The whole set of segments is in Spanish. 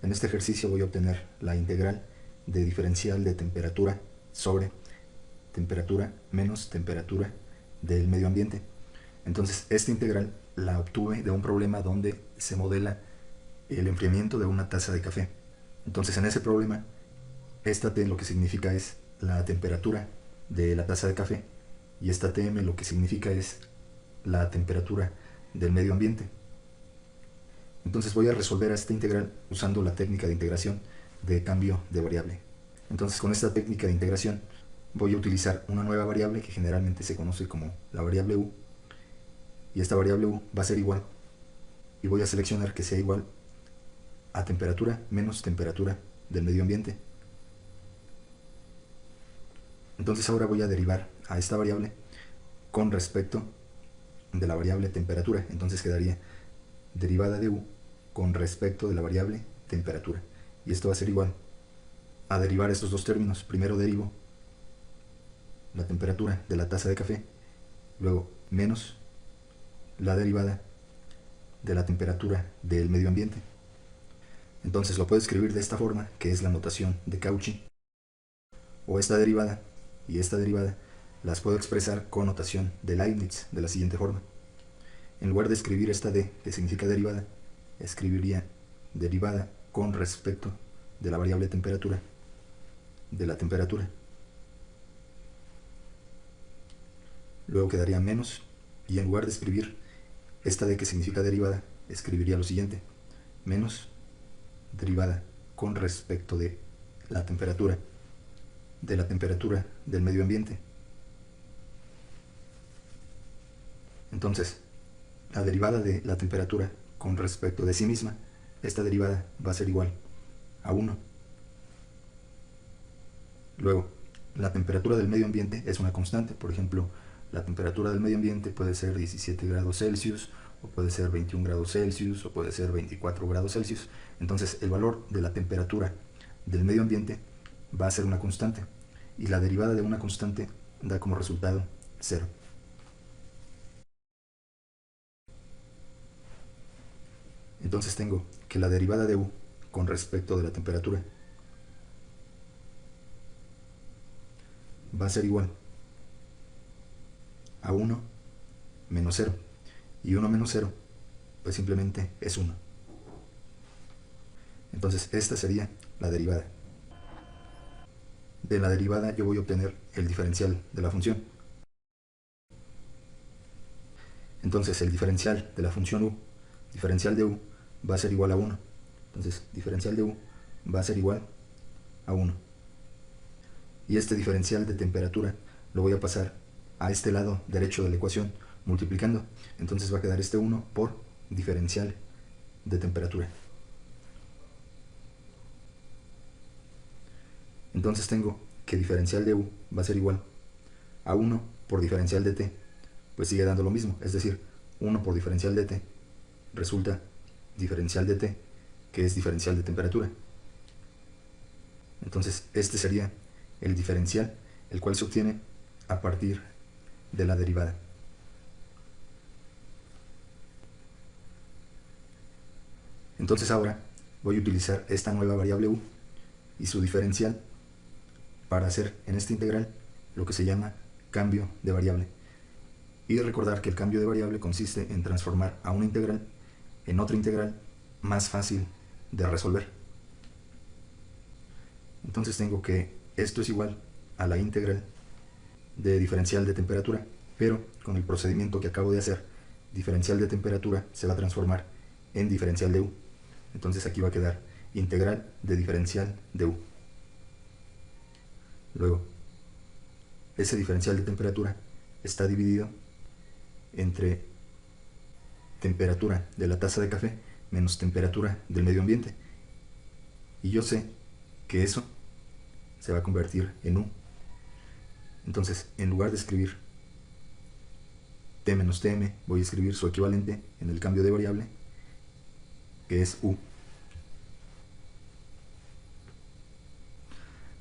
En este ejercicio voy a obtener la integral de diferencial de temperatura sobre temperatura menos temperatura del medio ambiente. Entonces, esta integral la obtuve de un problema donde se modela el enfriamiento de una taza de café. Entonces, en ese problema, esta T lo que significa es la temperatura de la taza de café y esta Tm lo que significa es la temperatura del medio ambiente. Entonces voy a resolver esta integral usando la técnica de integración de cambio de variable. Entonces, con esta técnica de integración voy a utilizar una nueva variable que generalmente se conoce como la variable u, y esta variable u va a ser igual, y voy a seleccionar que sea igual a temperatura menos temperatura del medio ambiente. Entonces ahora voy a derivar a esta variable con respecto de la variable temperatura. Entonces quedaría derivada de u con respecto de la variable temperatura, y esto va a ser igual a derivar estos dos términos. Primero derivo la temperatura de la taza de café, luego menos la derivada de la temperatura del medio ambiente. Entonces lo puedo escribir de esta forma, que es la notación de Cauchy, o esta derivada y esta derivada las puedo expresar con notación de Leibniz de la siguiente forma. En lugar de escribir esta d, que significa derivada, escribiría derivada con respecto de la variable temperatura de la temperatura. Luego quedaría menos, y en lugar de escribir esta d que significa derivada, escribiría lo siguiente: menos derivada con respecto de la temperatura del medio ambiente. Entonces, la derivada de la temperatura con respecto de sí misma, esta derivada va a ser igual a 1. Luego, la temperatura del medio ambiente es una constante. Por ejemplo, la temperatura del medio ambiente puede ser 17 grados Celsius, o puede ser 21 grados Celsius, o puede ser 24 grados Celsius. Entonces, el valor de la temperatura del medio ambiente va a ser una constante, y la derivada de una constante da como resultado 0. Entonces tengo que la derivada de u con respecto de la temperatura va a ser igual a 1 menos 0. Y 1 menos 0, pues simplemente es 1. Entonces esta sería la derivada. De la derivada yo voy a obtener el diferencial de la función. Entonces el diferencial de la función u, diferencial de u, va a ser igual a 1. Entonces diferencial de u va a ser igual a 1. Y este diferencial de temperatura lo voy a pasar a este lado derecho de la ecuación multiplicando. Entonces va a quedar este 1 por diferencial de temperatura. Entonces tengo que diferencial de u va a ser igual a 1 por diferencial de t, pues sigue dando lo mismo, es decir, 1 por diferencial de t resulta diferencial de t, que es diferencial de temperatura. Entonces este sería el diferencial, el cual se obtiene a partir de la derivada. Entonces ahora voy a utilizar esta nueva variable u y su diferencial para hacer en esta integral lo que se llama cambio de variable. Y recordar que el cambio de variable consiste en transformar a una integral en otra integral más fácil de resolver. Entonces tengo que esto es igual a la integral de diferencial de temperatura, pero con el procedimiento que acabo de hacer, diferencial de temperatura se va a transformar en diferencial de u. Entonces aquí va a quedar integral de diferencial de u. Luego, ese diferencial de temperatura está dividido entre temperatura de la taza de café menos temperatura del medio ambiente. Y yo sé que eso se va a convertir en u. Entonces, en lugar de escribir t menos tm, voy a escribir su equivalente en el cambio de variable, que es u.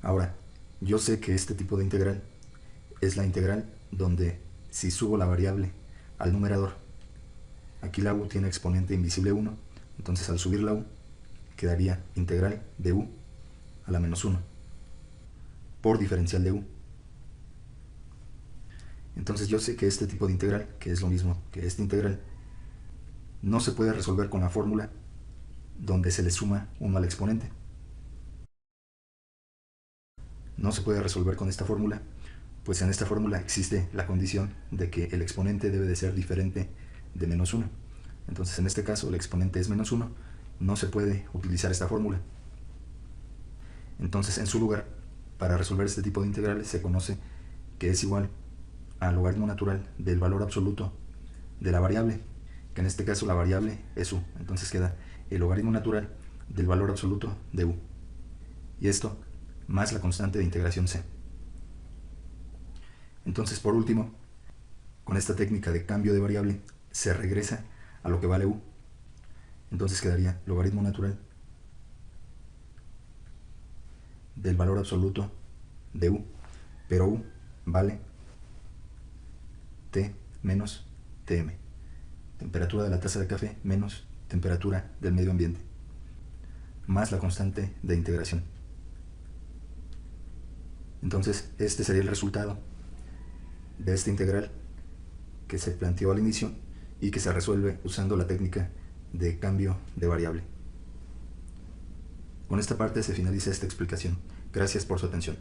Ahora, yo sé que este tipo de integral es la integral donde si subo la variable al numerador, aquí la u tiene exponente invisible 1, entonces al subir la u quedaría integral de u a la menos 1 por diferencial de u. Entonces yo sé que este tipo de integral, que es lo mismo que este integral, no se puede resolver con la fórmula donde se le suma 1 al exponente. No se puede resolver con esta fórmula, pues en esta fórmula existe la condición de que el exponente debe de ser diferente de menos 1. Entonces en este caso el exponente es menos 1, no se puede utilizar esta fórmula. Entonces en su lugar, para resolver este tipo de integrales se conoce que es igual al logaritmo natural del valor absoluto de la variable, que en este caso la variable es u. Entonces queda el logaritmo natural del valor absoluto de u. Y esto más la constante de integración c. Entonces, por último, con esta técnica de cambio de variable, se regresa a lo que vale u. Entonces quedaría logaritmo natural del valor absoluto de u, pero u vale T menos Tm, temperatura de la taza de café menos temperatura del medio ambiente, más la constante de integración. Entonces, este sería el resultado de esta integral que se planteó al inicio y que se resuelve usando la técnica de cambio de variable. Con esta parte se finaliza esta explicación. Gracias por su atención.